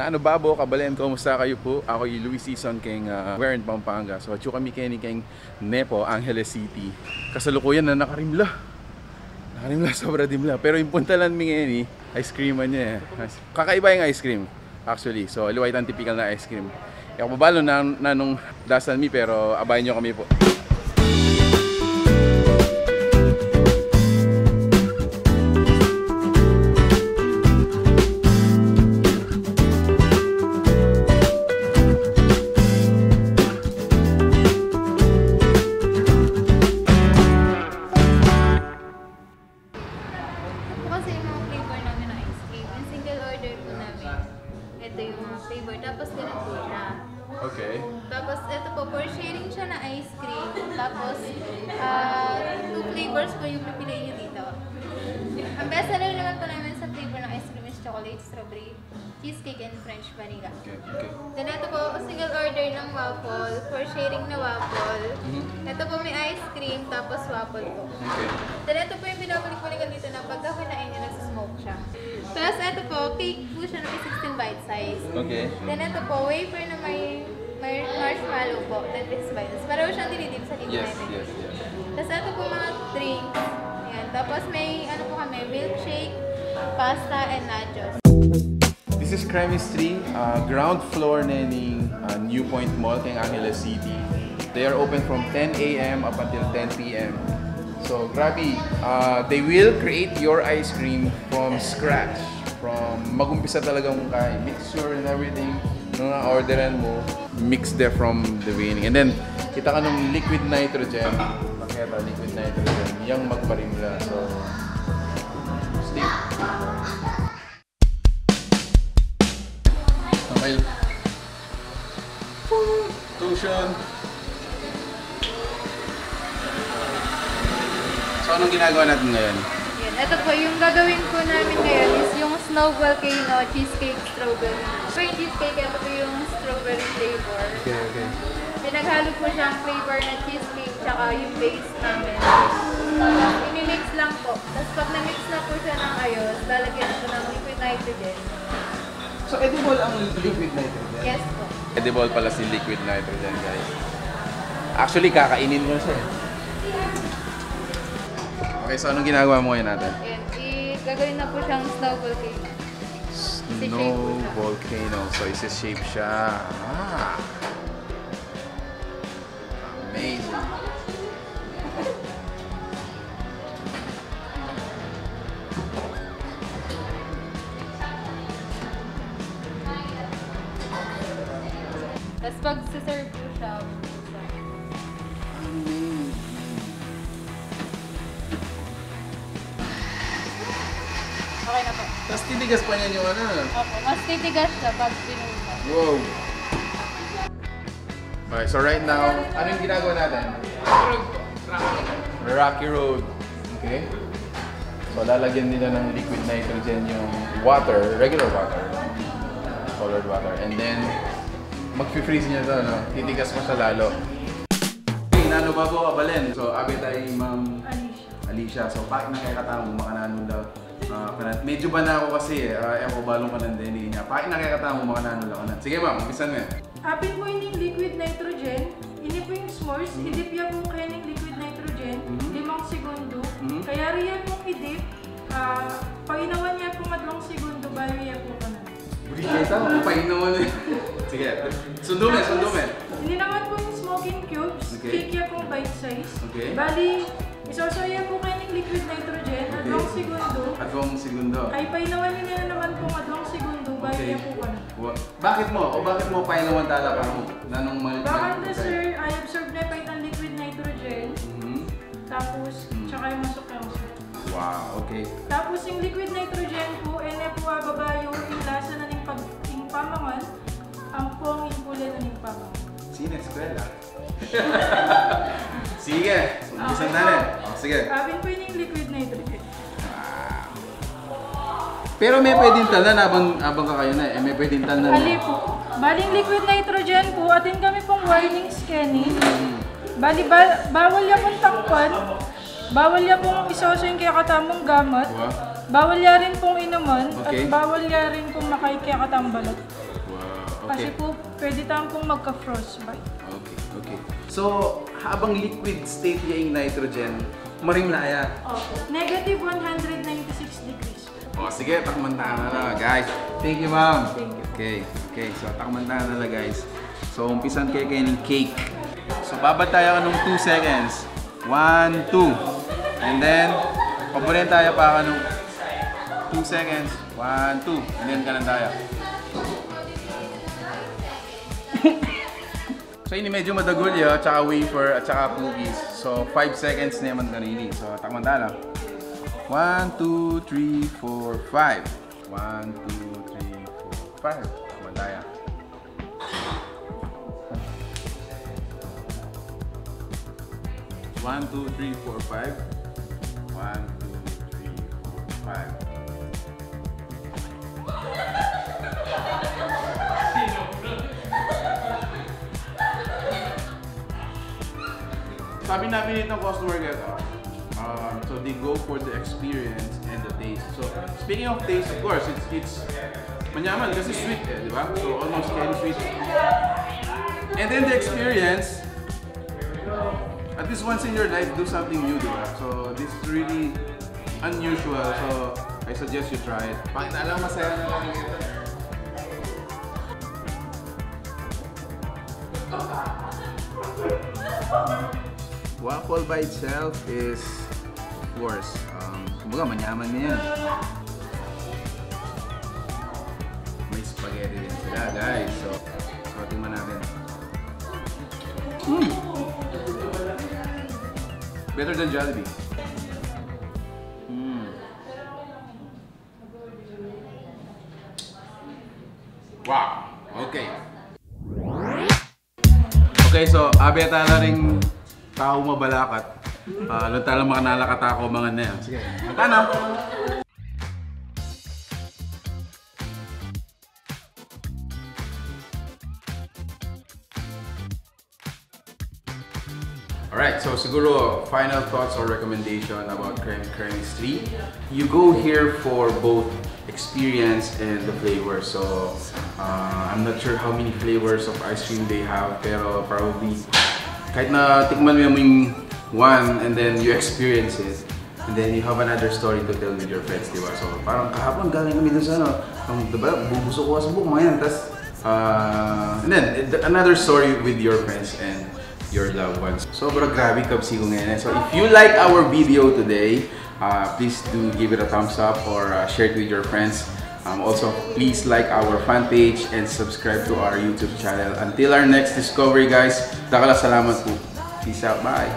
Na ano babo, kabalen, kumusta kayo po? Ako yung Luis Season keng Warren, Pampanga. So at yung kami keng Nepo, Angeles City. Kasalukuyan na nakarimla. Nakarimla, sobra dimla. Pero yung puntalan mi ngayon, ice cream niya. Kakaiba yung ice cream, actually. So liwait ang typical na ice cream. Ako babalo na nung dasal mi, pero abayan nyo kami po. Okay. Tapos ito po, for sharing siya na ice cream. Tapos, 2 flavors po yung pipiliin nyo dito. Ang best seller naman po namin sa flavor ng ice cream is chocolate, strawberry, cheesecake, and French vanilla. Okay. Then ito po, single order ng waffle, for sharing na waffle. Ito po may ice cream, tapos waffle po. Okay. Then ito po yung pinapalik-balikan dito na pagka kinain nyo, nasa-smoke siya. Tapos ito po, cake po siya na may 16 bite size. Okay. Then ito po, wafer na may marshmallow po, 10 pieces by this. Pareho siyang dinidip sa liquid nitrogen. Yes. Tapos ito po mga drinks. Ayan. Tapos may ano po kami, milkshake, pasta, and nachos. This is Kremistry, ground floor na ng Newpoint Mall kay Angeles City. They are open from 10 a.m. up until 10 p.m. So, grabe, they will create your ice cream from scratch. From mag-umpisa talagang kay mixture and everything. Nung na-orderan mo, mix there from the beginning. And then, kita ka ng liquid nitrogen. Pakita, liquid nitrogen. Yung magparimla. So, stick. Okay. Tuition. So, anong ginagawa natin ngayon? Yan. Ito po, yung gagawin po namin ngayon is yung snow volcano cheesecake strawberry. So, yung cheesecake, ito po yung strawberry flavor. Okay. Pinaghalo po siyang flavor na cheesecake tsaka yung base namin. Tapos, imimix lang po. Tapos, pag na-mix na po siya ng ayos, lalagyan po ng liquid nitrogen. So, edible ang liquid nitrogen? Yes po. Edible pala si liquid nitrogen, guys. Actually, kakainin mo siya. Okay, so anong ginagawa mo ngayon natin? Ayan, gagawin na po siyang snow volcano. Snow volcano. So, isi-shape siya. Amazing. Tapos pag serve po siya, okay na po. Tapos titigas pa niya yung ano. Opo, mas titigas siya pag pinuha. Wow. Okay, so right now, ano yung ginagawa natin? Rocky Road. Okay. So lalagyan nila ng liquid nitrogen yung water, regular water, colored water, and then mag-freeze niya ito, no? Titigas mo siya lalo. Okay, nano bago kabalen. So abi tayo Ma'am Alicia. So bakit na kaya katamo makanano daw? Medyo ba na ako kasi ako balong ka ng deni niya. Bakit na kaya katamo makanano lang ka. Sige ma'am, umpisan mo. Apin mo yung liquid nitrogen, ini po yung s'mores, idip yan mo kayo ng liquid nitrogen, 5 segundo. Kaya riyan mong idip, painawan niya po 2 segundo, bayo yan po ka na. Kita mo, painawan niya. Sige, sundo mo. Hindi naman po yung smoking cubes, cake yan pong bite size. Okay. Bali, isosoya po kayo ng liquid nitrogen, 2 segundo. 2 segundo. Ay painawan niya naman po 2 segundo, bayo yan po ka na. Bakit mo painawan talaga mo? Nanong mali? Bakit na sir, I absorb na pa yung liquid nitrogen, tapos tsaka yung masok yung sir. Wow, okay. Tapos yung liquid nitrogen po, po baba yung lasa na ng pamangan, ang pong impula na ng pamangan. Sino eskwela? Sige, umpisan na rin. Sige. Abin po yung liquid nitrogen. Pero may pwedeng talan habang kakayo na may pwedeng talan na. Ali po. Baling liquid nitrogen po, atin kami pong warning scanning. Bali, bawal yan pong tangkad. Bawal yan pong isoso yung kaya katamong gamot. Bawal rin pong inuman Okay. at bawal rin pong makikikatambalat. Wow, Kasi okay. po, pwede tayong pong magka-frostbite. Okay, okay. So, habang liquid state yung nitrogen, marimlaya. Opo. Negative 196 degrees. O, sige, takmantahan na lang, guys. Thank you, ma'am. Thank you. Okay, okay. So, takmantahan na lang, guys. So, umpisan kayo ng cake. So, babantay ako ng 2 seconds. 1, 2. And then, paborin tayo pa ka ng 2 seconds. 1, 2. And then, kanan tayo. So, ini medyo madagulyo, tsaka wafer, at tsaka cookies. So, 5 seconds na naman kanini. So, takman tayo. 1, 2, 3, 4, 5. 1, 2, 3, 4, 5. Takman tayo. 1, 2, 3, 4, 5. 1, 2, 3, 4, 5. Sabi namin ng customer guys, so they go for the experience and the taste. So speaking of taste, of course, it's manyaman kasi sweet, di ba? So almost candy sweet. And then the experience, at least once in your life, do something new, di ba? So this is really unusual. So I suggest you try it. Pakita lang, masaya na lang ito. Waffle by itself is, of course, kumbaga manyaman na yan. May spaghetti din sila, guys. So tingnan natin. Better than Jollibee. Wow! Okay. Okay, so abeta na rin tao mabalakat. Lunta lang mga nalakatako mga na yan. Sige, lunta na! Alright, so siguro final thoughts or recommendation about Kremistry. You go here for both experience and the flavor. So I'm not sure how many flavors of ice cream they have, pero probably kahit na tikman mo yung one and then you experience it, and then you have another story to tell with your friends, diba? So parang kahapon galing kami dun sa ano, diba, bubusok ko sa buhok mga yan, tas and then another story with your friends and your loved ones. Sobrang grabe kabsi ko ngayon. So if you like our video today, please do give it a thumbs up or share it with your friends. Also, please like our fan page and subscribe to our YouTube channel. Until our next discovery, guys. Dakala salamat po. Peace out. Bye.